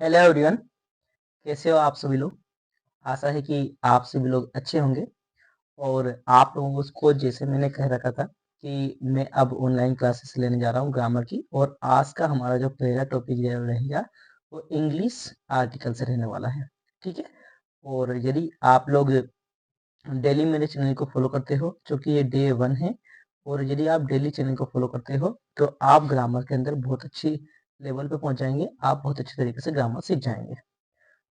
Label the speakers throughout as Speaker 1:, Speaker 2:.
Speaker 1: Hello everyone. कैसे हो आप सभी लोग। आशा है कि आप सभी लोग अच्छे होंगे। और आप लोगों को जैसे मैंने कह रखा था कि मैं अब ऑनलाइन क्लासेस लेने जा रहा हूँ ग्रामर की। और आज का हमारा जो पहला टॉपिक रहेगा वो इंग्लिश आर्टिकल से रहने वाला है। ठीक है। और यदि आप लोग डेली मेरे चैनल को फॉलो करते हो, क्योंकि ये डे 1 है, और यदि आप डेली चैनल को फॉलो करते हो तो आप ग्रामर के अंदर बहुत अच्छी लेवल पे पहुंच जाएंगे। आप बहुत अच्छे तरीके से ग्रामर सीख जाएंगे।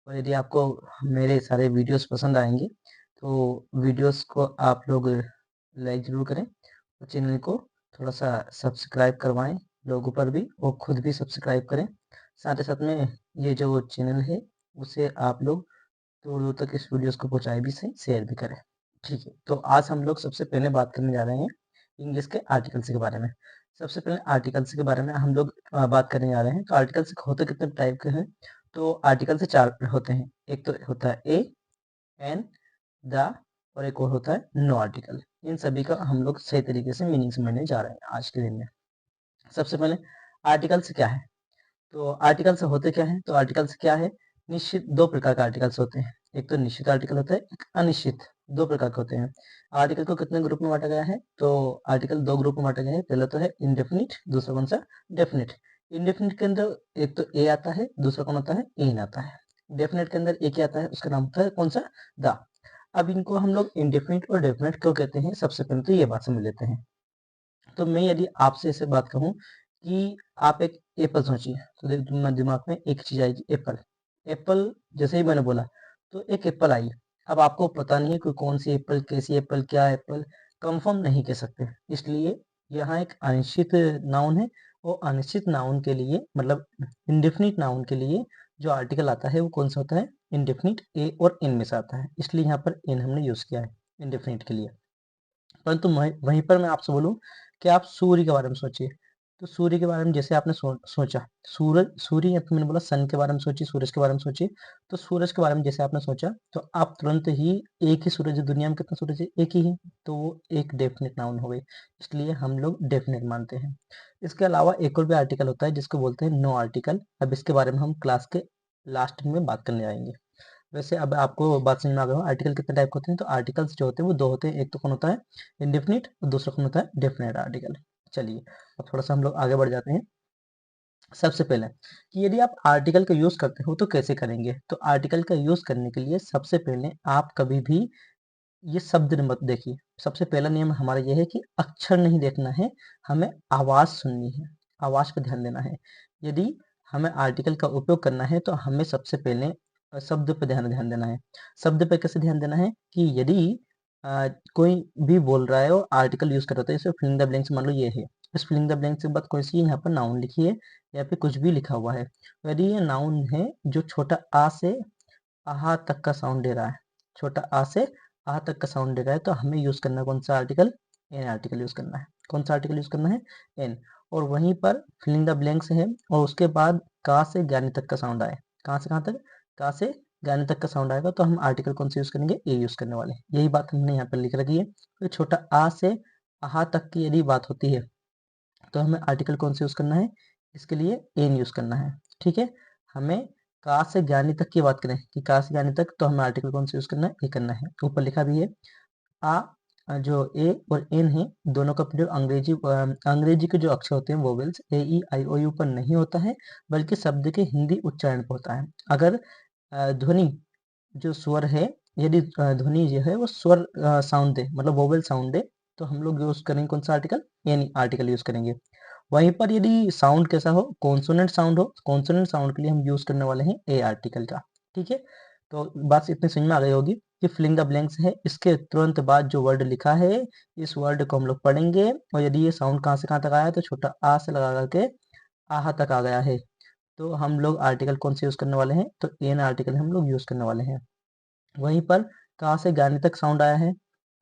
Speaker 1: और यदि आपको मेरे सारे वीडियोस पसंद आएंगे तो वीडियोस को आप लोग लाइक ज़रूर करें और चैनल को थोड़ा सा सब्सक्राइब करवाएं लोगों पर भी, और खुद भी सब्सक्राइब करें। साथ ही साथ में ये जो चैनल है उसे आप लोग दूर दूर तक इस वीडियोस को पहुंचाए भी सही, शेयर भी करें। ठीक है। तो आज हम लोग सबसे पहले बात करने जा रहे हैं इंग्लिश के आर्टिकल्स के बारे में। सबसे पहले आर्टिकल्स के बारे में हम लोग बात करने जा रहे हैं। तो आर्टिकल्स होते कितने टाइप के हैं? तो आर्टिकल से चार होते हैं। एक तो होता है ए, एन, द, और एक और होता है नो आर्टिकल। इन सभी का हम लोग सही तरीके से मीनिंग समझने जा रहे हैं आज के दिन में। सबसे पहले आर्टिकल्स क्या है? तो आर्टिकल्स होते क्या हैं? तो आर्टिकल्स क्या है? निश्चित दो प्रकार के आर्टिकल्स होते हैं। एक तो निश्चित आर्टिकल होता है, एक अनिश्चित। दो प्रकार के होते हैं। आर्टिकल को कितने ग्रुप में बांटा गया है? तो आर्टिकल दो ग्रुप में बांटा गया है। पहला तो है इंडेफिनिट, दूसरा कौन सा? डेफिनिट। इंडेफिनिट के अंदर एक तो ए आता है, दूसरा कौन आता है? इन आता है। डेफिनेट के अंदर एक ही आता है, उसका नाम होता है कौन सा? द। अब इनको हम लोग इंडेफिनिट और डेफिनेट क्यों कहते हैं, सबसे पहले तो ये बात समझ लेते हैं। तो मैं यदि आपसे ऐसे बात कहूँ कि आप एक एप्पल सोचिए, तो दिमाग में एक चीज आएगी, एप्पल। एप्पल जैसे ही मैंने बोला तो एक एप्पल आई। अब आपको पता नहीं है कि कौन सी एप्पल, कैसी एप्पल, क्या एप्पल, कंफर्म नहीं कह सकते। इसलिए यहाँ एक अनिश्चित नाउन है। वो अनिश्चित नाउन के लिए, मतलब इंडेफिनिट नाउन के लिए जो आर्टिकल आता है वो कौन सा होता है? इंडेफिनिट। ए और इन में से आता है, इसलिए यहाँ पर इन हमने यूज किया है इंडेफिनिट के लिए। परंतु वहीं पर मैं आपसे बोलूं कि आप सूर्य के बारे में सोचिए। तो सूर्य के बारे में जैसे आपने सोचा, सूरज, सूर्य, या फिर मैंने बोला सन के बारे में सोचिए, सूरज के बारे में सोचिए। तो सूरज के बारे में जैसे आपने सोचा तो आप तुरंत ही, एक ही सूरज है, दुनिया में कितना सूरज है? एक ही है। तो वो एक डेफिनेट नाउन हो गई, इसलिए हम लोग डेफिनेट मानते हैं। इसके अलावा एक और भी आर्टिकल होता है जिसको बोलते हैं नो आर्टिकल। अब इसके बारे में हम क्लास के लास्ट में बात करने आएंगे। वैसे अब आपको बात समझ में आ गया होगा आर्टिकल कितने टाइप के होते हैं। तो आर्टिकल्स जो होते हैं वो दो होते हैं। एक तो कौन होता है? इंडेफिनिट, और दूसरा कौन होता है? Definite article. चलिए, अब थोड़ा सा हम लोग आगे बढ़ जाते हैं। सबसे पहले कि यदि आप आर्टिकल का यूज करते हो तो कैसे करेंगे? तो आर्टिकल का यूज करने के लिए सबसे पहले आप कभी भी ये शब्द मत देखिए। सबसे पहला नियम हमारा ये है कि अक्षर नहीं देखना है, हमें आवाज सुननी है। आवाज पे ध्यान देना है। यदि हमें आर्टिकल का उपयोग करना है तो हमें सबसे पहले शब्द पे ध्यान ध्यान देना है। शब्द पे कैसे ध्यान देना है कि यदि कोई भी बोल रहा है और आर्टिकल यूज कर रहा है, जैसे फिलिंग द ब्लैंक्स, मान लो ये है। इस फिलिंग द ब्लैंक्स के बाद कोई सी यहाँ पर नाउन लिखी है या फिर कुछ भी लिखा हुआ है। यदि ये नाउन है जो छोटा आ से आहा तक का साउंड दे रहा है, छोटा आ से आ तक का साउंड दे रहा है, तो हमें यूज करना है कौन सा आर्टिकल? एन आर्टिकल यूज करना है। कौन सा आर्टिकल यूज करना है? एन। और वहीं पर फिलिंग द ब्लैंक्स है, और उसके बाद का से ज्ञानी तक का साउंड आए। कहाँ से कहाँ तक? का से ज्ञानी तक का साउंड आएगा तो हम आर्टिकल कौन सा यूज करेंगे? ए यूज करने वाले हैं। यही बात हमने यहाँ पर लिख रखी है। तो छोटा आ से आहा तक की यदि बात होती है तो हमें आर्टिकल कौन सा यूज करना है? इसके लिए एन यूज करना है। ठीक है। हमें का से ज्ञानी तक की बात करें कि का से ज्ञानी तक, तो हमें आर्टिकल कौन सा यूज करना है? ए करना है। ऊपर लिखा भी है आ। जो ए और एन है दोनों का प्रयोग अंग्रेजी के जो अक्षर होते हैं vowels, A E I O you पर नहीं होता है, बल्कि शब्द के हिंदी उच्चारण पर होता है। अगर ध्वनि, जो स्वर है, यदि ध्वनि जो है वो स्वर साउंड दे, मतलब वोवेल साउंड दे, तो हम लोग यूज करेंगे कौन सा आर्टिकल? यानी आर्टिकल यूज करेंगे। वहीं पर यदि साउंड कैसा हो, कॉन्सोनेंट साउंड हो, कॉन्सोनेंट साउंड के लिए हम यूज करने वाले हैं ए आर्टिकल का। ठीक है। तो बात इतनी समझ में आ गई होगी कि फिलिंग द ब्लैंक्स है, इसके तुरंत बाद जो वर्ड लिखा है इस वर्ड को हम लोग पढ़ेंगे, और यदि ये साउंड कहाँ से कहाँ तक आया है तो छोटा आ से लगा करके आहा तक आ गया है, तो हम लोग आर्टिकल कौन से यूज करने वाले हैं? तो एन आर्टिकल हम लोग यूज करने वाले हैं। वहीं पर का से ज्ञानी तक साउंड आया है,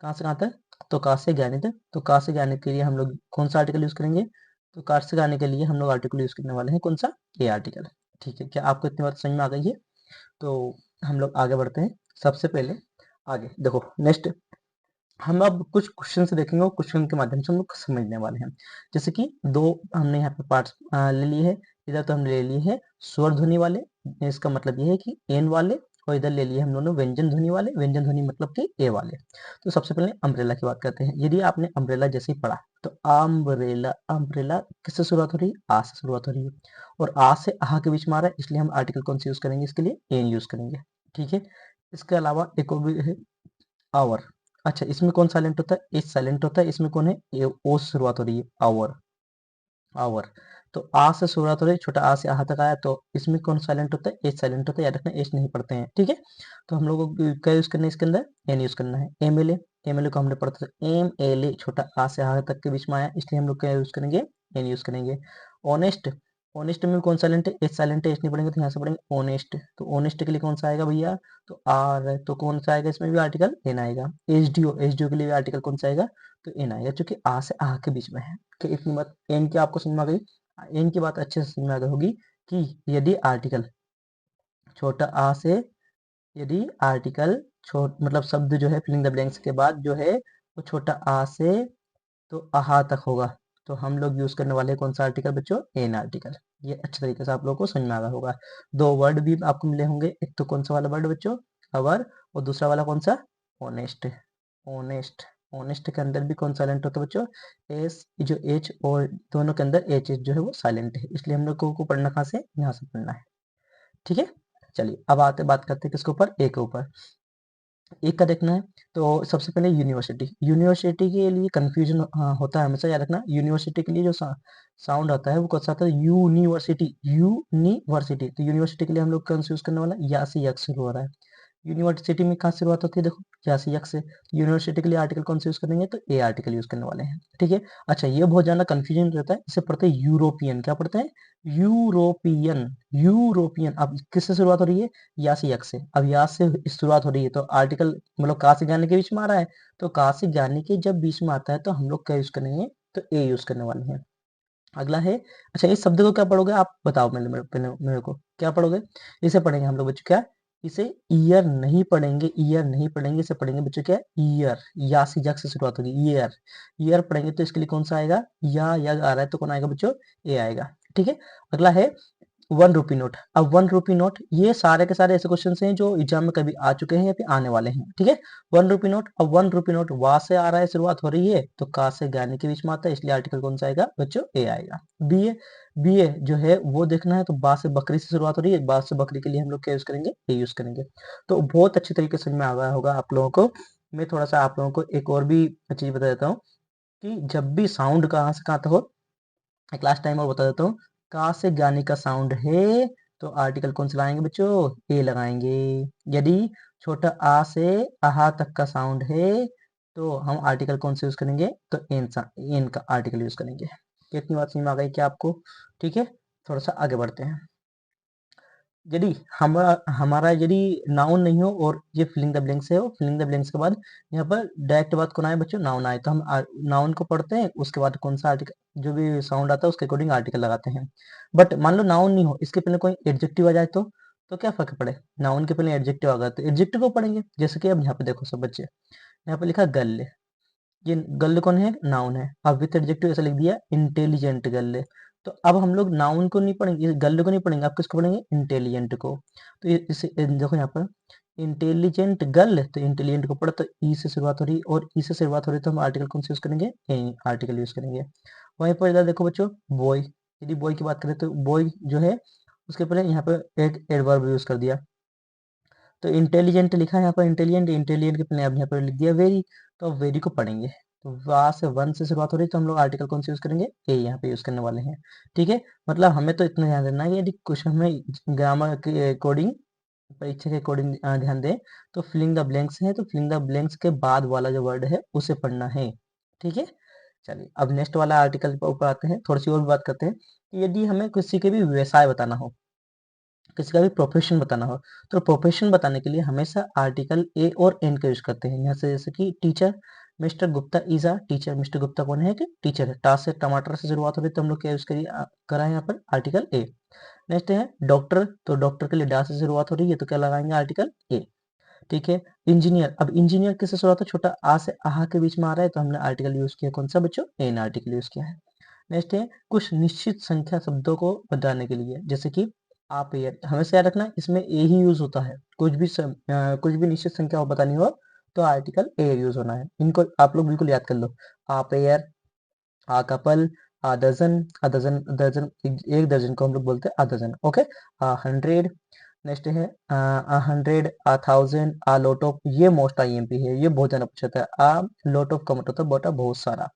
Speaker 1: कहाँ से कहाँ तक? तो का से ज्ञानी तक। तो का से ज्ञानी के लिए हम लोग कौन सा आर्टिकल यूज करेंगे? तो कार से गाने के लिए हम लोग आर्टिकल यूज करने वाले हैं कौन सा? ए आर्टिकल। ठीक है, क्या आपको इतनी बात समझ में आ गई है? तो हम लोग आगे बढ़ते हैं। सबसे पहले आगे देखो, नेक्स्ट हम अब कुछ क्वेश्चन से देखेंगे और क्वेश्चन के माध्यम से हम लोग समझने वाले हैं। जैसे कि दो हमने यहाँ पे पार्ट्स ले लिए हैं। इधर तो हमने ले लिए हैं स्वर ध्वनि वाले, इसका मतलब ये है कि एन वाले, और इधर ले लिए हम दोनों व्यंजन ध्वनि वाले, व्यंजन ध्वनि मतलब कि ए वाले। तो सबसे पहले अम्ब्रेला की बात करते हैं। यदि आपने अम्ब्रेला जैसे ही पढ़ा तो अम्ब्रेला, अम्ब्रेला किससे शुरुआत हो रही है? आ से शुरुआत हो रही है, और आ से आहा के बीच में आ रहा है, इसलिए हम आर्टिकल कौन सा यूज करेंगे इसके लिए? एन यूज करेंगे। ठीक है, इसके अलावा एक और भी है, आवर। अच्छा, इसमें कौन साइलेंट होता है? एच साइलेंट होता है। इसमें कौन है? ओ से शुरुआत हो रही है, आवर, आवर। तो आ से शुरुआत हो रही है, छोटा आ से आहा तक आया, तो इसमें कौन साइलेंट होता है? एच साइलेंट होता है, याद रखना एच नहीं पढ़ते हैं। ठीक है, तो हम लोगों को क्या यूज करना है इसके अंदर? एन यूज करना है। एमएलए, एमएलए को हमने पढ़ा था, एम एल ए, छोटा आ से आहा तक के बीच में आया, इसलिए हम लोग क्या यूज करेंगे? एन यूज करेंगे। ऑनेस्ट, ऑनेस्ट में कौन साइलेंट है? एच साइलेंट है, एच नहीं पढ़ेंगे तो यहाँ से पढ़ेंगे ऑनेस्ट। तो ऑनेस्ट के लिए कौन सा आएगा भैया? तो आर है, तो कौन सा आएगा? इसमें भी आर्टिकल एन आएगा। एचडीओ, एचडीओ के लिए भी आर्टिकल कौन सा आएगा? तो एन आएगा, क्योंकि आ से आहा के बीच में है। कि इतनी बात एन की आपको समझ में आ गई? इनकी बात अच्छे से समझ में आ गई होगी कि यदि आर्टिकल छोटा आ से, यदि आर्टिकल छोट मतलब शब्द जो है फिलिंग द ब्लैंक्स के बाद जो है वो छोटा आ से तो आहा तक होगा, तो हम लोग यूज करने वाले हैं कौन सा आर्टिकल बच्चों? An article. ये अच्छे तरीके से आप लोगों को समझ में आ गया होगा। दो वर्ड भी आपको मिले होंगे, एक तो कौन सा वाला वर्ड बच्चों? अवर, और दूसरा वाला कौन सा? ऑनेस्ट। ऑनेस्ट, ऑनेस्ट के अंदर भी कौन साइलेंट होता है बच्चों? एस, जो एच, और दोनों के अंदर एच जो है वो साइलेंट है, इसलिए हम लोग को पढ़ना कहाँ से? यहाँ से पढ़ना है। ठीक है, चलिए अब आते बात करते हैं किसके ऊपर? ए के ऊपर। एक का देखना है, तो सबसे पहले यूनिवर्सिटी। यूनिवर्सिटी के लिए कंफ्यूजन होता है हमेशा, याद रखना यूनिवर्सिटी के लिए जो साउंड आता है वो कौन सा आता है? University, university. तो यूनिवर्सिटी के लिए हम लोग कौन सा यूज करने वाला है? या से यक्स शुरू हो रहा है। यूनिवर्सिटी में कहाँ से शुरुआत होती है? देखो, या से यक्स से। यूनिवर्सिटी के लिए आर्टिकल कौन सा यूज करेंगे? तो ए आर्टिकल यूज करने वाले हैं। ठीक है, अच्छा ये बहुत ज्यादा कंफ्यूजन रहता है, इसे पढ़ते हैं यूरोपियन। क्या पढ़ते हैं? European, European. अब किससे शुरुआत हो रही है? या से यक्स से। अब या से शुरुआत हो रही है तो आर्टिकल मतलब का से ज्ञानी के बीच में आ रहा है, तो का से ज्ञानी के जब बीच में आता है तो हम लोग क्या यूज करेंगे? तो ए यूज करने वाले हैं। अगला है, अच्छा इस शब्द को क्या पढ़ोगे आप बताओ? मेरे को क्या पढ़ोगे? इसे पढ़ेंगे हम लोग बच्चों क्या? इसे ईयर नहीं पढ़ेंगे, ईयर नहीं पढ़ेंगे, इसे पढ़ेंगे बच्चों क्या? ईयर। या से जग से शुरुआत होगी, ईयर। ईयर पढ़ेंगे तो इसके लिए कौन सा आएगा? या यग आ रहा है तो कौन आएगा बच्चों? ए आएगा। ठीक है, अगला है 1 रुपी नोट। अब 1 रुपी नोट, ये सारे के सारे ऐसे क्वेश्चन हैं जो एग्जाम में कभी आ चुके हैं या फिर आने वाले हैं। ठीक है, 1 रुपी नोट। अब 1 रुपी नोट वा से आ रहा है, शुरुआत हो रही है, तो का से ज्ञानी के बीच में आता है, इसलिए आर्टिकल कौन सा आएगा बच्चों? ए आएगा। बी ए, बी ए जो है वो देखना है, तो बा से बकरी से शुरुआत हो रही है, बा से बकरी के लिए हम लोग क्या यूज करेंगे? ए यूज करेंगे। तो बहुत अच्छे तरीके से समझ में आ गया होगा आप लोगों को। मैं थोड़ा सा आप लोगों को एक और भी चीज बता देता हूँ कि जब भी साउंड कहाँ से कहाँ तक हो, एक लास्ट टाइम और बता देता हूँ। का से ज्ञानी का साउंड है तो आर्टिकल कौन से लगाएंगे बच्चों? ए लगाएंगे। यदि छोटा आ से आहा तक का साउंड है तो हम आर्टिकल कौन से यूज करेंगे? तो एन का आर्टिकल यूज करेंगे। कितनी बात समझ में आ गई क्या आपको? ठीक है, थोड़ा सा आगे बढ़ते हैं। यदि हमारा हमारा यदि नाउन नहीं हो और ये फिलिंग द ब्लैंक्स है, फिलिंग द ब्लैंक्स के बाद यहाँ पर डायरेक्ट बात कौन आए बच्चों? नाउन आए, तो हम नाउन को पढ़ते हैं, उसके बाद कौन सा आर्टिकल जो भी साउंड आता है उसके अकॉर्डिंग आर्टिकल लगाते हैं। बट मान लो नाउन नहीं हो, इसके पहले कोई एडजेक्टिव आ जाए तो क्या फर्क पड़े? नाउन के पहले एडजेक्टिव आ गया तो एडजेक्टिव को पढ़ेंगे। जैसे कि अब यहाँ पे देखो सब बच्चे, यहाँ पे लिखा गल्ले। ये गर्ल कौन है? नाउन है। अब विथ एडजेक्टिव ऐसा लिख दिया, इंटेलिजेंट गर्ल। तो अब हम लोग नाउन को नहीं पढ़ेंगे, गर्ल को नहीं पढ़ेंगे, आप किसको पढ़ेंगे? इंटेलिजेंट को। तो इसे देखो यहाँ पर इंटेलिजेंट गर्ल, तो इंटेलिजेंट को पढ़ो तो ई से शुरुआत हो रही है, और ई से शुरुआत हो रही है तो हम आर्टिकल कौन से यूज करेंगे? ए आर्टिकल यूज करेंगे। वहीं पर इधर देखो बच्चों, बॉय। यदि बॉय की बात करें तो बॉय जो है उसके पहले यहाँ पर एक एडवर्ब यूज कर दिया, तो इंटेलिजेंट लिखा है यहाँ पर इंटेलिजेंट, इंटेलिजेंट के पहले अब यहाँ पर लिख दिया वेरी, तो अब वेरी को पढ़ेंगे। तो वा से वन से शुरुआत हो रही है तो हम लोग आर्टिकल कौन से यूज करेंगे? ए यहाँ पे यूज करने वाले हैं। ठीक है, मतलब हमें तो इतना ध्यान देना है कि यदि क्वेश्चन में ग्रामर के अकॉर्डिंग, परीक्षा के अकॉर्डिंग ध्यान दें, तो फिलिंग द ब्लैंक्स है तो फिलिंग द ब्लैंक्स के बाद वाला जो वर्ड है उसे पढ़ना है। ठीक है, चलिए अब नेक्स्ट वाला आर्टिकल पर ऊपर आते हैं, थोड़ी सी और भी बात करते हैं कि यदि हमें किसी के भी व्यवसाय बताना हो, किसी का भी प्रोफेशन बताना हो, तो प्रोफेशन बताने के लिए हमेशा आर्टिकल ए और एन का यूज करते हैं। यहाँ से जैसे कि teacher, mister Gupta is a teacher. Mister Gupta कौन है? कि टीचर है। टा से टमाटर से शुरुआत हो रही है तो हम लोग क्या यूज करा है यहाँ पर? Article a. नेक्स्ट है डॉक्टर, तो डॉक्टर के लिए डा से शुरुआत हो रही है तो क्या लगाएंगे? Article a. ठीक है, इंजीनियर। अब इंजीनियर किससे शुरुआत है? छोटा आ से आहा के बीच में आ रहा है तो हमने आर्टिकल यूज किया कौन सा बच्चों? एन आर्टिकल यूज किया है। नेक्स्ट है कुछ निश्चित संख्या शब्दों को बताने के लिए, जैसे कि आ पेयर हमेशा याद रखना, इसमें ए ही यूज होता है। कुछ भी निश्चित संख्या हो बतानी हो तो आर्टिकल ए यूज होना है। इनको आप लोग बिल्कुल याद कर लो। A pair, a couple, a dozen, a dozen, dozen एक दर्जन को हम लोग बोलते हैं a dozen. Okay, a hundred, next है a hundred, a thousand, a lot of, ये मोस्ट आईएमपी है, ये बहुत ज्यादा पूछा था। आ लॉट ऑफ का मतलब होता है बेटा बहुत सारा,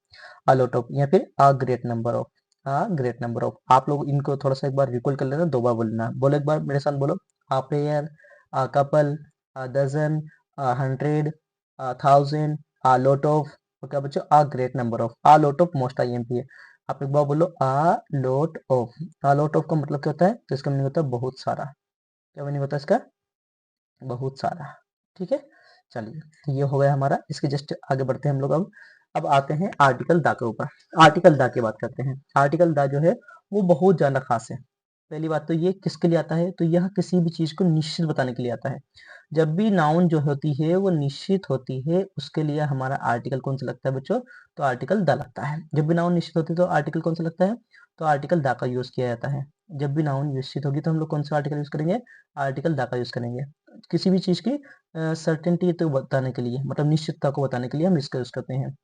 Speaker 1: आ लॉट ऑफ, या फिर a great number of, a great number of. आप लोग इनको थोड़ा सा एक बार रिकॉल कर लेना, दो बार बोलना। बोलो एक बार मेरे साथ बोलो। A pair, a couple, a dozen, a hundred, a thousand, a lot of, क्या बच्चों, a great number of. A lot of most IMP है। आप एक बार बोलो a lot of. A lot of का मतलब क्या होता है, तो इसका मीनिंग होता है बहुत सारा। क्या मीनिंग होता है इसका, बहुत सारा। ठीक है, चलिए, तो ये हो गया हमारा। इसके जस्ट आगे बढ़ते हैं हम लोग। अब आते हैं आर्टिकल दा के ऊपर। आर्टिकल दा की बात करते हैं। आर्टिकल दा जो है वो बहुत ज्यादा खास है। पहली बात तो ये किसके लिए आता है, तो यह किसी भी चीज को निश्चित बताने के लिए आता है। जब भी नाउन जो होती है वो निश्चित होती है, उसके लिए हमारा आर्टिकल कौन सा लगता है बच्चों, तो आर्टिकल दा लगता है। जब भी नाउन निश्चित होती है तो आर्टिकल कौन सा लगता है, तो आर्टिकल दा का यूज किया जाता है। जब भी नाउन निश्चित होगी तो हम लोग कौन सा आर्टिकल यूज करेंगे, आर्टिकल दा का यूज करेंगे। किसी भी चीज की सर्टेनिटी तो बताने के लिए, मतलब निश्चितता को बताने के लिए हम इसका यूज करते हैं।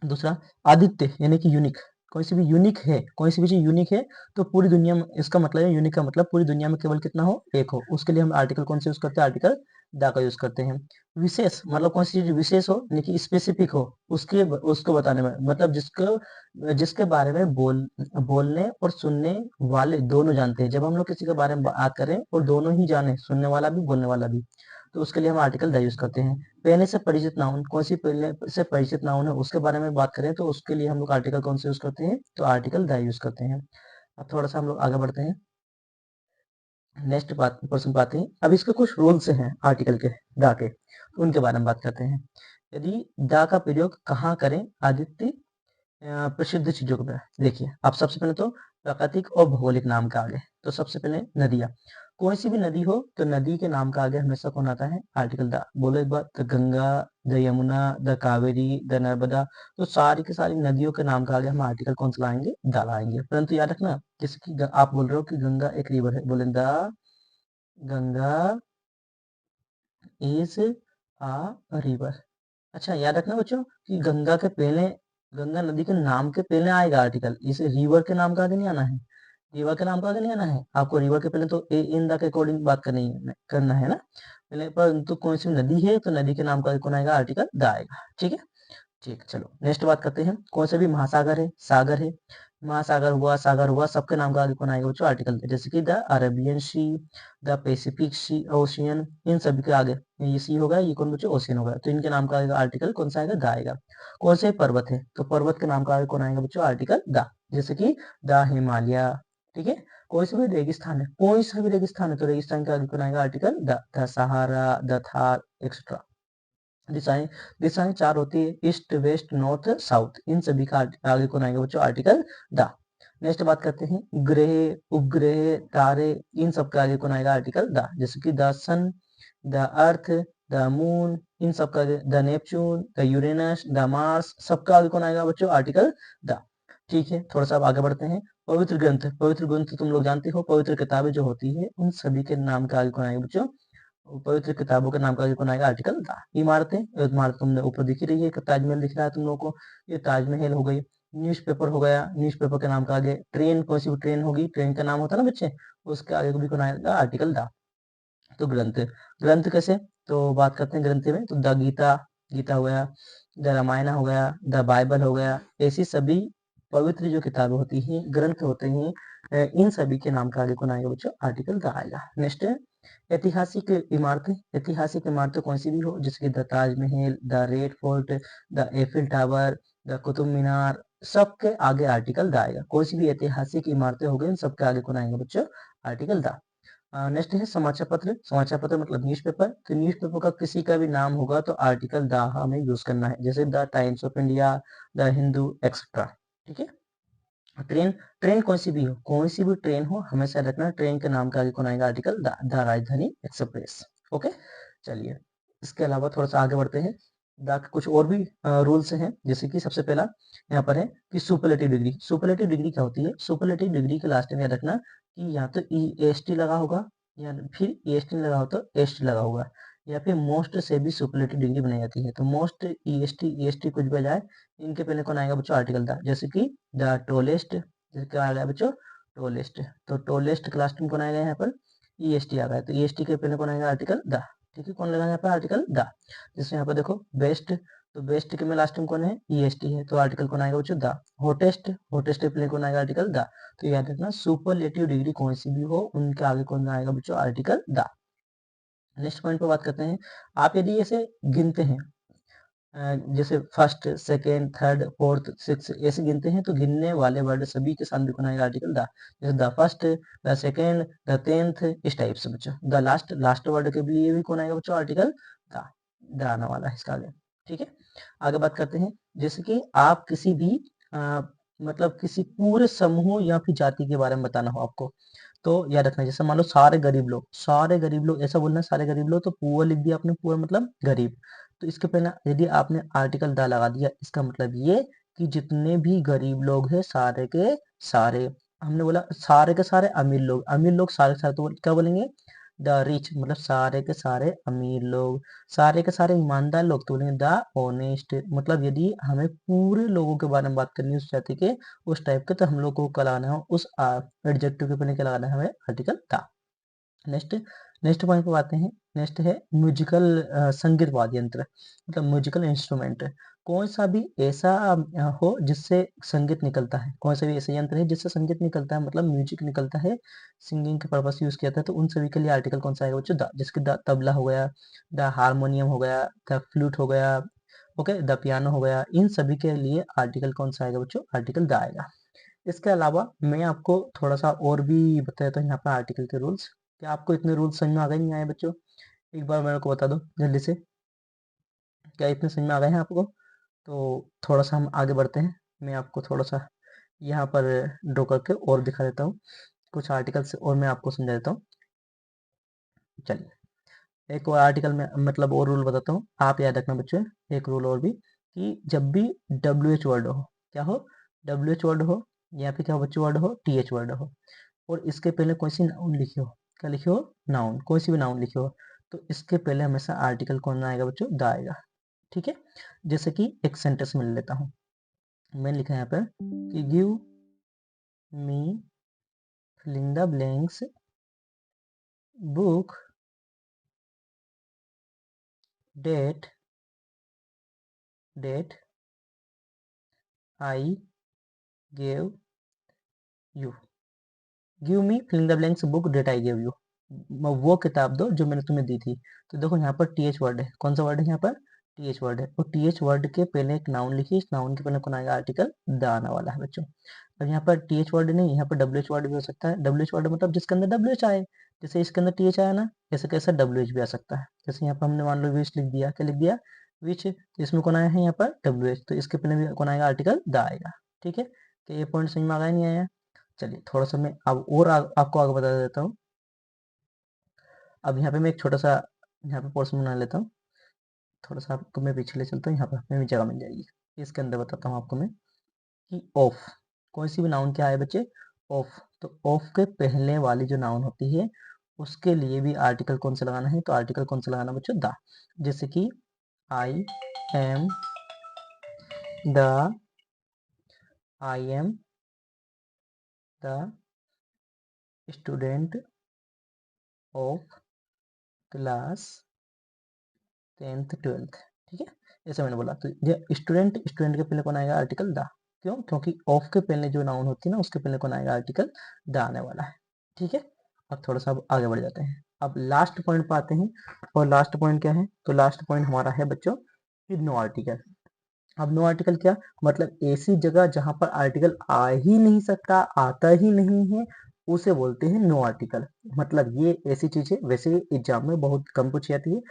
Speaker 1: दूसरा, आदित्य यानी कि यूनिक। कोई सी भी यूनिक है, कोई सी भी चीज यूनिक है तो पूरी दुनिया में, इसका मतलब है यूनिक का मतलब पूरी दुनिया में केवल कितना हो, एक हो। उसके लिए हम आर्टिकल कौन से यूज करते हैं, आर्टिकल दा का यूज करते हैं। विशेष मतलब कौन सी चीज विशेष हो, यानी कि स्पेसिफिक हो, उसके उसको बताने में, मतलब जिसको जिसके बारे में बोलने और सुनने वाले दोनों जानते हैं। जब हम लोग किसी के बारे में बात करें और दोनों ही जाने, सुनने वाला भी बोलने वाला भी, तो उसके लिए हम आर्टिकल दा यूज करते हैं। पहले से परिचित नाउन, कौन सी पहले से परिचित नाउन है उसके बारे में बात करें तो उसके लिए हम लोग आर्टिकल कौन से यूज करते हैं, तो आर्टिकल द यूज करते हैं। अब थोड़ा सा हम लोग आगे बढ़ते हैं, नेक्स्ट बात क्वेश्चन पे आते हैं। अब इसके कुछ रूल्स हैं आर्टिकल के, द के, तो उनके बारे में बात करते हैं। यदि द का प्रयोग कहाँ करें, आदित्य प्रसिद्ध चीजों पे। देखिए, आप सबसे पहले तो प्राकृतिक और भौगोलिक नाम के आगे, तो सबसे पहले नदियां, कोई सी भी नदी हो तो नदी के नाम का आगे हमेशा कौन आता है, आर्टिकल द। बोलो एक बार, the Ganga, the Yamuna, the Kaveri, the Narmada, तो सारी की सारी नदियों के नाम का आगे हम आर्टिकल कौन सा लाएंगे, द लाएंगे। परंतु याद रखना, जैसे कि आप बोल रहे हो कि गंगा एक रिवर है, बोले the Ganga is a river. अच्छा, याद रखना बच्चों कि गंगा के पहले, गंगा नदी के नाम के पहले आएगा आर्टिकल, इसे रिवर के नाम का आगे नहीं आना है। रिवर के नाम का आगे नहीं आना है आपको। रिवर के पहले तो ए इन द के अकॉर्डिंग बात करना है ना पहले। परंतु कौन सी नदी है तो नदी के नाम का आगे कौन आएगा, आर्टिकल द आएगा। ठीक है, ठीक, चलो नेक्स्ट बात करते हैं। कौन सा भी महासागर है, सागर है, महासागर हुआ, सागर हुआ, सबके नाम का आगे कौन आएगा बच्चों, आर्टिकल। जैसे कि the Arabian sea, the Pacific sea ocean, इन सभी के आगे ये सी होगा, ये कौन बच्चों, ओशियन होगा, तो इनके नाम का आएगा आर्टिकल कौन सा आएगा, द आएगा। कौन से पर्वत है, तो पर्वत के नाम का आगे कौन आएगा बच्चों, आर्टिकल द। जैसे कि द हिमालय। ठीक है, कोई सा भी रेगिस्तान है, कोई सा भी रेगिस्तान है तो रेगिस्तान के आगे कौन आएगा, article the Sahara, the Thar, etcetera. दिशाएं, दिशाएं चार होती है, ईस्ट वेस्ट नॉर्थ साउथ, इन सभी का आगे कौन आएगा बच्चों, आर्टिकल द। नेक्स्ट बात करते हैं, ग्रह, उपग्रह, तारे, इन सब का आगे कौन आएगा, आर्टिकल द। जैसे कि the sun, the earth, the moon, इन सब का, the Neptune, the Uranus, the Mars, सबका आगे कौन आएगा बच्चों, आर्टिकल द। ठीक है, थोड़ा सा अब आगे बढ़ते हैं। पवित्र ग्रंथ, पवित्र ग्रंथ तुम लोग जानते हो, पवित्र किताबें जो होती है उन सभी के नाम का आगे कौन आएगा बच्चों, पवित्र किताबों के नाम का कौन आएगा, आर्टिकल द। इमारतें, इमारत तुमने ऊपर दिख ही रही है, ताजमहल दिख रहा है तुम लोगों को, ये ताजमहल हो गई। न्यूज़पेपर हो गया, न्यूज़पेपर के नाम का आगे। ट्रेन, कोई सी भी ट्रेन होगी, ट्रेन का नाम होता है ना बच्चे, उसके आगे भी कौन आएगा, आर्टिकल द। तो ग्रंथ, ग्रंथ कैसे, तो बात करते हैं ग्रंथ में, तो द गीता, गीता हो गया, द रामायण हो गया, द बाइबल हो गया, ऐसी सभी पवित्र जो किताबें होती हैं, ग्रंथ होते हैं, इन सभी के नाम का आगे कौन आएगा बच्चों, आर्टिकल द आएगा। नेक्स्ट, ऐतिहासिक इमारतें, ऐतिहासिक इमारतें कौन सी भी हो, जैसे कि the Taj Mahal, the Red Fort, the Eiffel Tower, the Qutub Minar, सबके आगे आर्टिकल द आएगा। कोई सी भी ऐतिहासिक इमारतें हो गई, इन सबके आगे कौन आएगा बच्चों, आर्टिकल द। नेक्स्ट है समाचार पत्र, समाचार पत्र मतलब न्यूज़पेपर, तो न्यूज़पेपर का किसी का भी नाम होगा तो आर्टिकल द हमें यूज करना है, जैसे the times of India, the Hindu, etcetera. ठीक है, ट्रेन, ट्रेन कौन सी भी हो, कोई सी भी ट्रेन हो, हमेशा रखना ट्रेन के नाम का आगे कौन आएगा, आर्टिकल द, द राजधानी एक्सप्रेस। ओके, चलिए, इसके अलावा थोड़ा सा आगे बढ़ते हैं। द के कुछ और भी रूल्स हैं, जैसे कि सबसे पहला यहाँ पर है कि सुपरलेटिव डिग्री, सुपरलेटिव डिग्री क्या होती है, सुपरलेटिव डिग्री के लास्ट में याद रखना कि या तो EST लगा होगा या फिर EST लगा हो तो EST लगा होगा, या फिर मोस्ट से भी सुपरलेटिव डिग्री बनाई जाती है। तो मोस्ट, EST कुछ भी आ जाए, इनके पहले कौन आएगा बच्चों? आर्टिकल द, जैसे कि द टोलेस्ट, जैसे क्या आ गया बच्चों? टोलेस्ट। तो टोलेस्ट क्लास में कौन आएगा यहाँ पर? EST आ गया, तो EST के पहले कौन आएगा? Article the. ठीक है, कौन लगा यहाँ पर? Article the. जैसे यहाँ पर देखो बेस्ट, तो बेस्ट के में लास्ट में कौन है? EST है, तो आर्टिकल कौन आएगा बच्चों? द। होटेस्ट, होटेस्ट के पहले कौन आएगा? Article the. तो याद रखना, सुपरलेटिव डिग्री कौन सी भी हो उनके आगे कौन आएगा बच्चों? Article the. नेक्स्ट पॉइंट पर बात करते हैं। आप यदि ऐसे गिनते हैं, जैसे first, second, third, fourth, six ऐसे गिनते हैं, तो गिनने वाले वर्ड सभी के साथ भी कौन आएगा? Article the. जैसे the first, the second, the tenth, इस टाइप से बच्चों। द लास्ट, लास्ट वर्ड के लिए भी कौन आएगा बच्चों? Article the. द आने वाला है इसका आगे। ठीक है, आगे बात करते हैं। जैसे कि आप किसी भी मतलब किसी पूरे समूह या फिर जाति के बारे में बताना हो आपको, तो याद रखना, जैसे मान लो सारे गरीब लोग, सारे गरीब लोग ऐसा बोलना है, सारे गरीब लोग, तो पुअर लिख दिया आपने, पुअर मतलब गरीब। तो इसके पहले यदि आपने आर्टिकल द लगा दिया, इसका मतलब ये कि जितने भी गरीब लोग हैं सारे के सारे, हमने बोला सारे के सारे अमीर लोग, अमीर लोग सारे के सारे, तो क्या बोलेंगे? द रिच, मतलब सारे के सारे अमीर लोग, सारे के सारे ईमानदार लोग, तो बोलेंगे द ऑनेस्ट। मतलब यदि हमें पूरे लोगों के बारे में बात करनी है उस जाति के, उस टाइप के, तो हम लोग को क्या लगाना है? उस एडजेक्टिव के पहले क्या लगाना है हमें? आर्टिकल था। नेक्स्ट, नेक्स्ट पॉइंट पे आते हैं। नेक्स्ट है म्यूजिकल, संगीत वाद्य यंत्र, मतलब म्यूजिकल इंस्ट्रूमेंट। कौन सा भी ऐसा हो जिससे संगीत निकलता है, कौन सा भी ऐसा यंत्र है जिससे संगीत निकलता है, मतलब म्यूजिक निकलता है, सिंगिंग के पर्पस यूज किया जाता है, तो उन सभी के लिए आर्टिकल कौन सा आएगा बच्चों? द। जैसे द तबला हो गया, द हारमोनियम हो गया, द फ्लूट हो गया, ओके, द पियानो हो गया, इन सभी के लिए आर्टिकल कौन सा आएगा बच्चों? आर्टिकल द आएगा। इसके अलावा मैं आपको थोड़ा सा और भी बता देता हूँ यहाँ पर आर्टिकल के रूल्स। क्या आपको इतने रूल्स समझ में आ गए? नहीं आए बच्चों? एक बार मेरे को बता दो जल्दी से, क्या इतने समझ में आ गए हैं आपको? तो थोड़ा सा हम आगे बढ़ते हैं। मैं आपको थोड़ा सा यहाँ पर ड्रॉ करके और दिखा देता हूँ, कुछ आर्टिकल्स और मैं आपको समझा देता हूँ। चलिए, एक और आर्टिकल में मतलब और रूल बताता हूँ, आप याद रखना बच्चों। एक रूल और भी, कि जब भी WH वर्ड हो, क्या हो? WH वर्ड हो, या फिर क्या हो बच्चों? वर्ड हो, TH वर्ड हो, और इसके पहले कोई सी नाउन लिखी हो, क्या लिखी हो? नाउन, कोई सी भी नाउन लिखी हो, तो इसके पहले हमेशा आर्टिकल कौन आएगा बच्चों? द आएगा। ठीक है, जैसे कि एक सेंटेंस में लेता हूँ, मैंने लिखा है यहाँ पर कि give me filling the blanks book that that I gave you. Give me filling the blanks book that I gave you, वो किताब दो जो मैंने तुम्हें दी थी। तो देखो यहाँ पर TH वर्ड है, कौन सा वर्ड है यहाँ पर? TH वर्ड है, और TH वर्ड के पहले एक नाउन लिखिए, इस नाउन के पहले कौन आएगा? आर्टिकल द आने वाला है बच्चों। अब यहाँ पर TH वर्ड नहीं, यहाँ पर WH वर्ड भी हो सकता है। WH वर्ड मतलब जिसके अंदर WH आए, जैसे इसके अंदर TH आया ना, ऐसे कैसे WH भी आ सकता है। जैसे यहाँ पर हमने मान लो विच लिख दिया, क्या लिख दिया? विच, तो इसमें कौन आया है यहाँ पर? WH, तो इसके पहले भी कौन आएगा? आर्टिकल द आएगा। ठीक है, तो ये पॉइंट समझ में आ गया नहीं आया? चलिए थोड़ा सा मैं अब और आपको आगे बता देता हूँ। अब यहाँ पे मैं एक छोटा सा यहाँ पे पोर्शन बना लेता हूँ, थोड़ा सा आपको मैं पीछे ले चलता हूँ, यहाँ पर हमें भी जगह मिल जाएगी। इसके अंदर बताता हूँ आपको मैं कि ऑफ, कोई सी भी नाउन क्या है बच्चे? ऑफ। तो ऑफ के पहले वाली जो नाउन होती है उसके लिए भी आर्टिकल कौन सा लगाना है? तो आर्टिकल कौन सा लगाना बच्चों? द। जैसे कि I am the, I am the student of class 10th 12th। ठीक है, ऐसा मैंने बोला। तो ये स्टूडेंट, स्टूडेंट के पहले कौन आएगा? Article the. क्यों? क्योंकि ऑफ के पहले जो नाउन होती है ना उसके पहले कौन आएगा? आर्टिकल द आने वाला है। ठीक है, अब थोड़ा सा अब आगे बढ़ जाते हैं। अब लास्ट पॉइंट पर आते हैं, और लास्ट पॉइंट क्या है? तो लास्ट पॉइंट हमारा है बच्चों कि नो आर्टिकल। अब नो आर्टिकल क्या मतलब? ऐसी जगह जहां पर आर्टिकल आ ही नहीं सकता, आता ही नहीं है, उसे बोलते हैं नो आर्टिकल। मतलब ये ऐसी चीज है, वैसे एग्जाम में बहुत कम पूछी जाती है,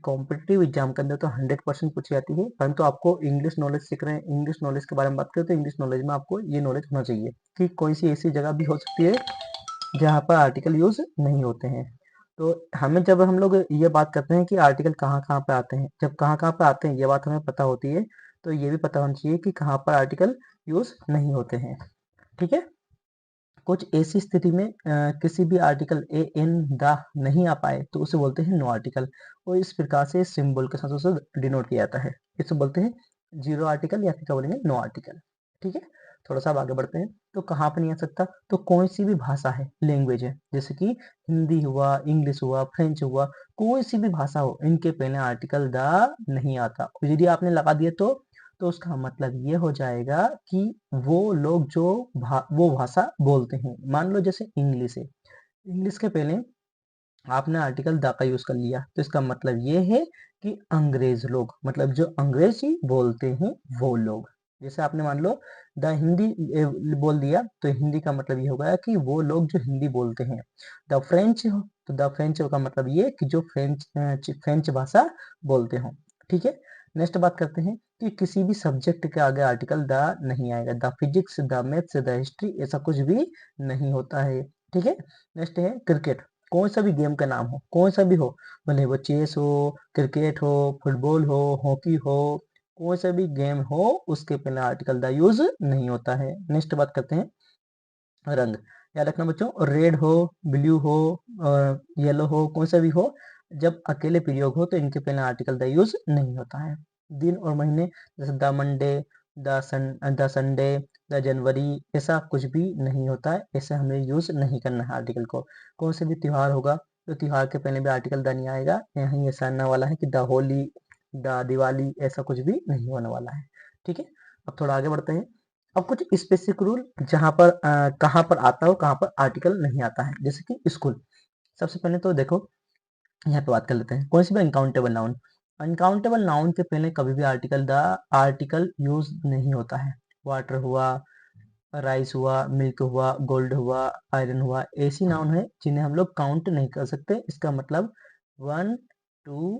Speaker 1: कॉम्पिटिटिव एग्जाम के अंदर तो 100% पूछी जाती है, परंतु आपको इंग्लिश नॉलेज सीख रहे हैं, इंग्लिश नॉलेज के बारे में बात करें तो इंग्लिश नॉलेज में आपको ये नॉलेज होना चाहिए कि कोई सी ऐसी जगह भी हो सकती है जहाँ पर आर्टिकल यूज नहीं होते हैं। तो हमें जब हम लोग ये बात करते हैं कि आर्टिकल कहाँ कहाँ पे आते हैं, जब कहाँ कहाँ पे आते हैं ये बात हमें पता होती है, तो ये भी पता होना चाहिए कि कहाँ पर आर्टिकल यूज नहीं होते हैं। ठीक है, कुछ ऐसी स्थिति में किसी भी आर्टिकल ए इन द नहीं आ पाए तो उसे बोलते हैं नो आर्टिकल, और इस प्रकार से सिंबल के साथ उसे डिनोट किया जाता है। इसे बोलते हैं जीरो आर्टिकल या फिर क्या बोलेंगे, नो आर्टिकल। ठीक है, थोड़ा सा अब आगे बढ़ते हैं। तो कहाँ पर नहीं आ सकता, तो कोई सी भी भाषा है, लैंग्वेज है, जैसे कि हिंदी हुआ, इंग्लिश हुआ, फ्रेंच हुआ, कोई सी भी भाषा हो, इनके पहले आर्टिकल द नहीं आता। और यदि आपने लगा दिया तो उसका मतलब ये हो जाएगा कि वो लोग जो वो भाषा बोलते हैं। मान लो जैसे इंग्लिश है, इंग्लिश के पहले आपने आर्टिकल द का यूज कर लिया, तो इसका मतलब ये है कि अंग्रेज लोग, मतलब जो अंग्रेजी बोलते हैं वो लोग। जैसे आपने मान लो द हिंदी बोल दिया, तो हिंदी का मतलब ये होगा कि वो लोग जो हिंदी बोलते हैं। द फ्रेंच हो, तो द फ्रेंच का मतलब ये कि जो फ्रेंच भाषा बोलते हो। ठीक है, नेक्स्ट बात करते हैं कि किसी भी सब्जेक्ट के आगे आर्टिकल द नहीं आएगा। The physics, the maths, the history, ऐसा कुछ भी नहीं होता है। ठीक है, नेक्स्ट है क्रिकेट। कौन सा भी गेम का नाम हो, कौन सा भी हो, भले वो चेस हो, क्रिकेट हो, फुटबॉल हो, हॉकी हो, कोई सा भी गेम हो, उसके पहले आर्टिकल द यूज नहीं होता है। नेक्स्ट बात करते हैं रंग। याद रखना बच्चों, रेड हो, ब्लू हो, येलो हो, कौन सा भी हो, जब अकेले प्रयोग हो तो इनके पहले आर्टिकल द यूज नहीं होता है। दिन और महीने, जैसे the Monday, the Sunday, the January, ऐसा कुछ भी नहीं होता है, ऐसे हमें यूज नहीं करना है आर्टिकल को। कौन से भी त्योहार होगा तो त्योहार के पहले भी आर्टिकल द नहीं आएगा। यहीं ऐसा आने वाला है कि द होली, द दिवाली, ऐसा कुछ भी नहीं होने वाला है। ठीक है, अब थोड़ा आगे बढ़ते हैं। अब कुछ स्पेसिफिक रूल जहां पर कहाँ पर आता हो, कहाँ पर आर्टिकल नहीं आता है, जैसे कि स्कूल। सबसे पहले तो देखो, यहाँ पे बात कर लेते हैं कौन सी भी अनकाउंटेबल नाउन। अनकाउंटेबल नाउन के पहले कभी भी आर्टिकल यूज नहीं होता है। वाटर हुआ, राइस हुआ, मिल्क हुआ, गोल्ड हुआ, आयरन हुआ, ऐसी नाउन है जिन्हें हम लोग काउंट नहीं कर सकते। इसका मतलब 1 2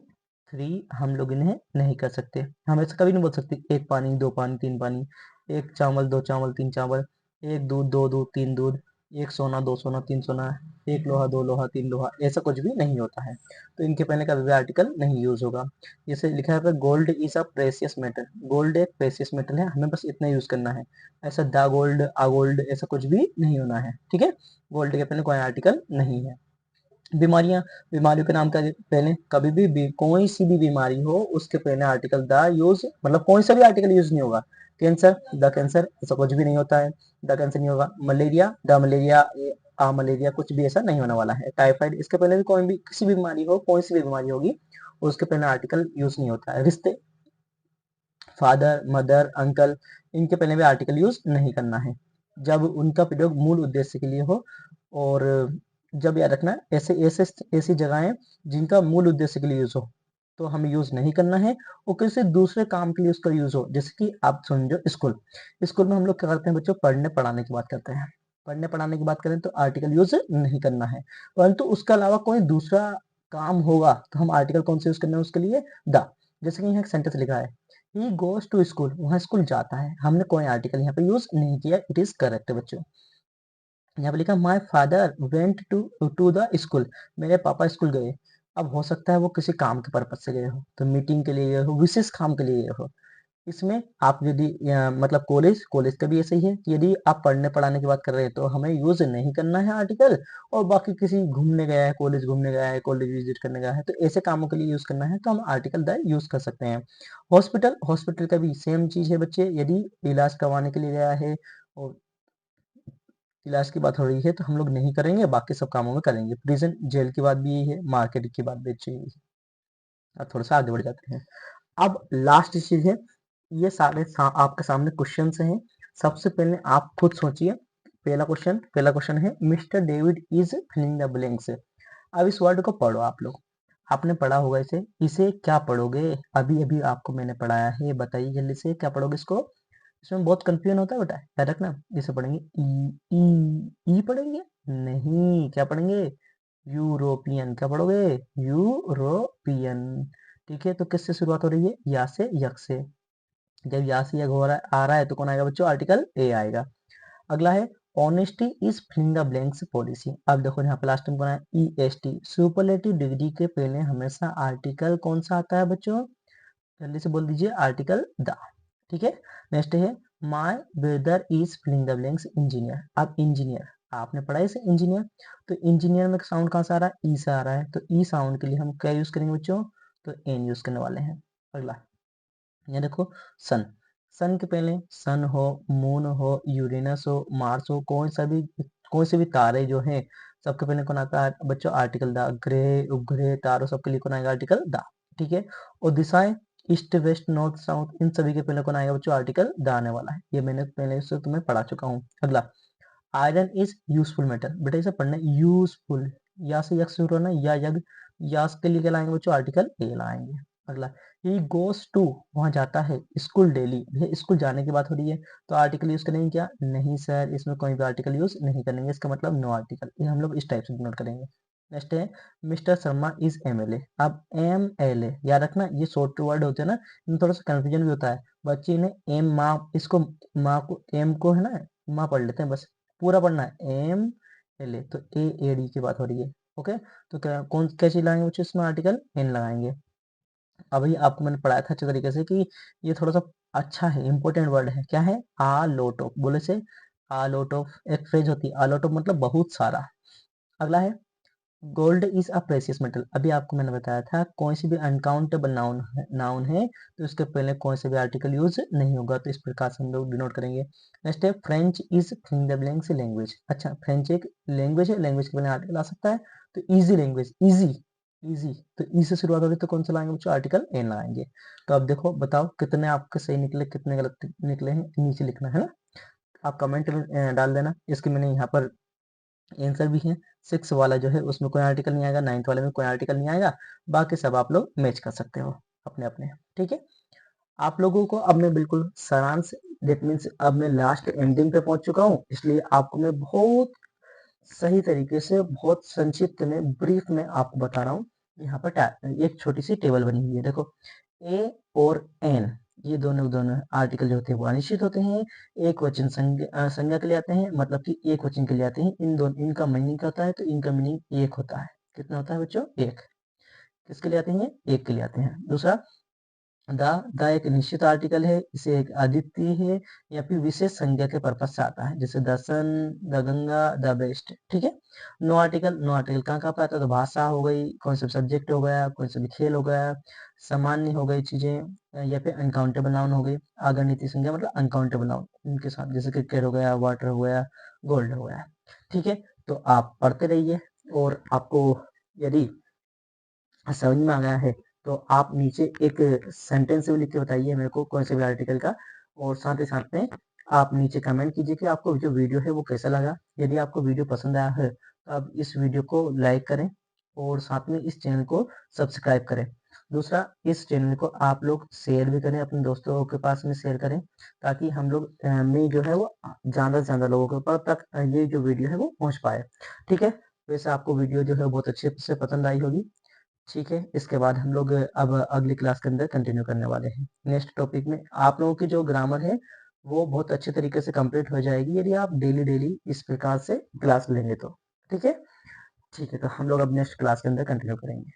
Speaker 1: 3 हम लोग इन्हें नहीं कर सकते। हम ऐसा कभी नहीं बोल सकते एक पानी, दो पानी, तीन पानी, एक चावल, दो चावल, तीन चावल, एक दूध, दो दूध, तीन दूध, एक सोना, दो सोना, तीन सोना, एक लोहा, दो लोहा, तीन लोहा, ऐसा कुछ भी नहीं होता है। तो इनके पहले कभी भी आर्टिकल नहीं यूज होगा। जैसे लिखा है gold is a precious metal, gold एक प्रेसियस मेटल है, हमें बस इतना यूज करना है। ऐसा द गोल्ड, आ गोल्ड, ऐसा कुछ भी नहीं होना है। ठीक है, गोल्ड के पहले कोई आर्टिकल नहीं है। बीमारियां, बीमारियों के नाम का पहले कभी भी कोई सी भी बीमारी हो उसके पहले आर्टिकल द यूज, मतलब कोई सा भी आर्टिकल यूज नहीं होगा। कैंसर, द कैंसर, ऐसा कुछ भी नहीं होता है, द कैंसर नहीं होगा। Malaria, the malaria, a malaria, कुछ भी ऐसा नहीं होने वाला है। टाइफाइड, इसके पहले भी कोई भी किसी भी बीमारी हो, कोई सी भी बीमारी होगी, उसके पहले आर्टिकल यूज नहीं होता है। रिश्ते, फादर, मदर, अंकल, इनके पहले भी आर्टिकल यूज नहीं करना है जब उनका प्रयोग मूल उद्देश्य के लिए हो। और जब याद रखना, ऐसे ऐसे ऐसी जगहें जिनका मूल उद्देश्य के लिए यूज हो तो हमें यूज नहीं करना है, और किसी दूसरे काम के लिए उसका यूज हो। जैसे कि आप समझो स्कूल, स्कूल में हम लोग क्या करते हैं बच्चों, पढ़ने पढ़ाने की बात करते हैं। पढ़ने पढ़ाने की बात करें तो आर्टिकल यूज नहीं करना है, परंतु उसके अलावा कोई दूसरा काम होगा तो हम आर्टिकल कौन से यूज करना है उसके लिए, द। जैसे कि यहाँ एक सेंटेंस लिखा है, ही गोज टू स्कूल, वहां स्कूल जाता है, हमने कोई आर्टिकल यहाँ पे यूज नहीं किया, इट इज करेक्ट बच्चों। यहाँ पे लिखा my father went to the school, मेरे पापा स्कूल गए। अब हो सकता है वो किसी काम के पर्पज से गए हो, तो मीटिंग के लिए गए हो, विशेष काम के लिए गए हो। इसमें आप यदि मतलब कॉलेज, कॉलेज का भी ऐसे ही है कि यदि आप पढ़ने पढ़ाने की बात कर रहे हैं तो हमें यूज नहीं करना है आर्टिकल। और बाकी किसी घूमने गया है, कॉलेज घूमने गया है, कॉलेज विजिट करने गया है, तो ऐसे कामों के लिए यूज करना है तो हम आर्टिकल द यूज कर सकते हैं। हॉस्पिटल, हॉस्पिटल का भी सेम चीज है बच्चे, यदि इलाज करवाने के लिए गया है और इलाज की बात हो रही है तो हम लोग नहीं करेंगे, बाकी सब कामों में करेंगे। प्रिजन, जेल की बात भी यही है, मार्केट की बात भी यही है। अब थोड़ा सा आगे बढ़ जाते हैं। अब लास्ट चीज है, ये आपके सामने क्वेश्चन हैं। सबसे पहले आप खुद सोचिए। पहला क्वेश्चन है mister David is filling the blanks. अब इस वर्ड को पढ़ो आप लोग, आपने पढ़ा होगा इसे, इसे क्या पढ़ोगे, अभी अभी आपको मैंने पढ़ाया है, बताइए जल्दी से क्या पढ़ोगे इसको। इसमें बहुत कंफ्यूजन होता है बेटा, याद रखना। इसे पढ़ेंगे ई, ई पढ़ेंगे, नहीं, क्या पढ़ेंगे, यूरोपियन। क्या पढ़ोगे, यूरोपियन। ठीक है, तो किससे शुरुआत हो रही है, या से, यक से। जब या से यक हो रहा है, आ रहा है, तो कौन आएगा बच्चों, आर्टिकल ए आएगा। अगला है honesty is filling the blanks policy. अब देखो यहाँ पे लास्ट में बना है E S T, superlative degree के पहले हमेशा आर्टिकल कौन सा आता है बच्चों, जल्दी से बोल दीजिए, आर्टिकल द। ठीक है, नेक्स्ट है my brother is filling the blanks engineer. अब इंजीनियर, आपने पढ़ा है इसे इंजीनियर। तो इंजीनियर में साउंड कहाँ से आ रहा है? ई से आ रहा है। तो ई साउंड के लिए हम क्या यूज करेंगे बच्चों? तो एन यूज करने वाले हैं। अगला ये देखो सन। सन के पहले सन हो, मून हो, यूरेनस हो, मार्स हो, कोई से भी तारे जो हैं सबके पहले कौन आता है बच्चों? Article the. ग्रह उपग्रह तारों सबके लिए कौन आएगा? Article the. ठीक है। और दिशाएं ईस्ट वेस्ट नॉर्थ साउथ इन सभी के पहले कौन आएगा बच्चों? आर्टिकल द आने वाला है। ये मैंने पहले से तुम्हें पढ़ा चुका हूँ। अगला आयरन इज यूजफुल मेटल। बेटा इसे पढ़ना यूजफुल, या से यक्ष शुरू होना या यग, यास के लिए क्या लाएंगे बच्चों? आर्टिकल ए लाएंगे। अगला ही गोस टू, वहां जाता है स्कूल डेली। भैया स्कूल जाने की बात हो रही है तो आर्टिकल यूज करेंगे क्या? नहीं सर, इसमें कोई भी आर्टिकल यूज नहीं करेंगे, इसका मतलब नो आर्टिकल। ये हम लोग इस टाइप से इग्नोर करेंगे। नेक्स्ट है मिस्टर शर्मा इज एमएलए। अब एम एल ए याद रखना, ये शॉर्ट वर्ड होते हैं ना, इनमें थोड़ा सा कंफ्यूजन भी होता है। बच्चे ने एम माँ, इसको माँ को एम को है ना माँ पढ़ लेते हैं, बस पूरा पढ़ना है एम एल ए। तो ए ए डी की बात हो रही है। ओके। तो क्या कौन क्या चीज लगाएंगे बच्चों? इसमें आर्टिकल एन लगाएंगे। अभी आपको मैंने पढ़ाया था अच्छे तरीके से कि ये थोड़ा सा अच्छा है, इंपॉर्टेंट वर्ड है। क्या है? आ लोट ऑफ, बोले से आ लोट ऑफ एक फ्रेज होती है, आ लोट ऑफ मतलब बहुत सारा। अगला है gold is a precious metal. अभी आपको मैंने बताया था कोई सी भी अनकाउंटेबल नाउन है तो इसके पहले कोई से भी आर्टिकल यूज नहीं होगा, तो इस प्रकार से हम लोग डिनोट करेंगे। नेक्स्ट है French is finger the blank language. अच्छा फ्रेंच एक लैंग्वेज है, लैंग्वेज के पहले आर्टिकल आ सकता है। तो इजी लैंग्वेज, इजी इजी, तो ई से शुरुआत हो रही है तो कौन सा लाएंगे बच्चों? आर्टिकल एन लाएंगे। तो अब देखो बताओ कितने आपके सही निकले कितने गलत निकले हैं, नीचे लिखना है ना। आप कमेंट में डाल देना। इसके मैंने यहाँ पर आंसर भी है। 6 वाला जो है उसमें कोई आर्टिकल नहीं आएगा, 9th वाले में कोई आर्टिकल नहीं आएगा, बाकी सब आप लोग मैच कर सकते हो अपने अपने। ठीक है। आप लोगों को अब मैं बिल्कुल सारांश, दैट मीन्स अब मैं लास्ट एंडिंग पे पहुंच चुका हूँ, इसलिए आपको मैं बहुत सही तरीके से बहुत संक्षिप्त में ब्रीफ में आपको बता रहा हूँ। यहाँ पर एक छोटी सी टेबल बनी हुई है, देखो ए और एन, ये दोनों दोनों आर्टिकल जो होते हैं वो अनिश्चित होते हैं। एक वचन संज्ञा के लिए आते हैं, मतलब कि एक वचन के लिए आते हैं। इन दोनों इनका मीनिंग क्या होता है? तो इनका मीनिंग एक होता है। कितना होता है बच्चों? एक। किसके लिए आते हैं? एक के लिए आते हैं। दूसरा द एक निश्चित आर्टिकल है, इसे एक अद्वितीय है या फिर विशेष संज्ञा के पर्पज से आता है, जैसे the sun, the Ganga, the best. ठीक है। नो आर्टिकल, नो आर्टिकल कहाँ कहाँ पे आता है? तो भाषा हो गई, कौन सा सब्जेक्ट हो गया, कौन सा भी खेल हो गया, सामान्य हो गई चीजें, या फिर अनकाउंटेबल नाउन हो गई। अगणितीय संज्ञा मतलब अनकाउंटेबल नाउन इनके साथ, जैसे क्रिकेट हो गया, वाटर हो गया, गोल्ड हो गया। ठीक है। तो आप पढ़ते रहिए, और आपको यदि समझ में आ गया है तो आप नीचे एक सेंटेंस भी लिख के बताइए मेरे को कौन से भी आर्टिकल का, और साथ ही साथ में आप नीचे कमेंट कीजिए कि आपको जो वीडियो है वो कैसा लगा। यदि आपको वीडियो पसंद आया है तो आप इस वीडियो को लाइक करें, और साथ में इस चैनल को सब्सक्राइब करें। दूसरा, इस चैनल को आप लोग शेयर भी करें, अपने दोस्तों के पास में शेयर करें, ताकि हम लोग में जो है वो ज़्यादा से ज़्यादा लोगों के पास तक ये जो वीडियो है वो पहुंच पाए। ठीक है। वैसे आपको वीडियो जो है बहुत अच्छे से पसंद आई होगी। ठीक है। इसके बाद हम लोग अब अगली क्लास के अंदर कंटिन्यू करने वाले हैं। नेक्स्ट टॉपिक में आप लोगों की जो ग्रामर है वो बहुत अच्छे तरीके से कंप्लीट हो जाएगी यदि आप डेली डेली इस प्रकार से क्लास लेंगे तो। ठीक है। ठीक है, तो हम लोग अब नेक्स्ट क्लास के अंदर कंटिन्यू करेंगे।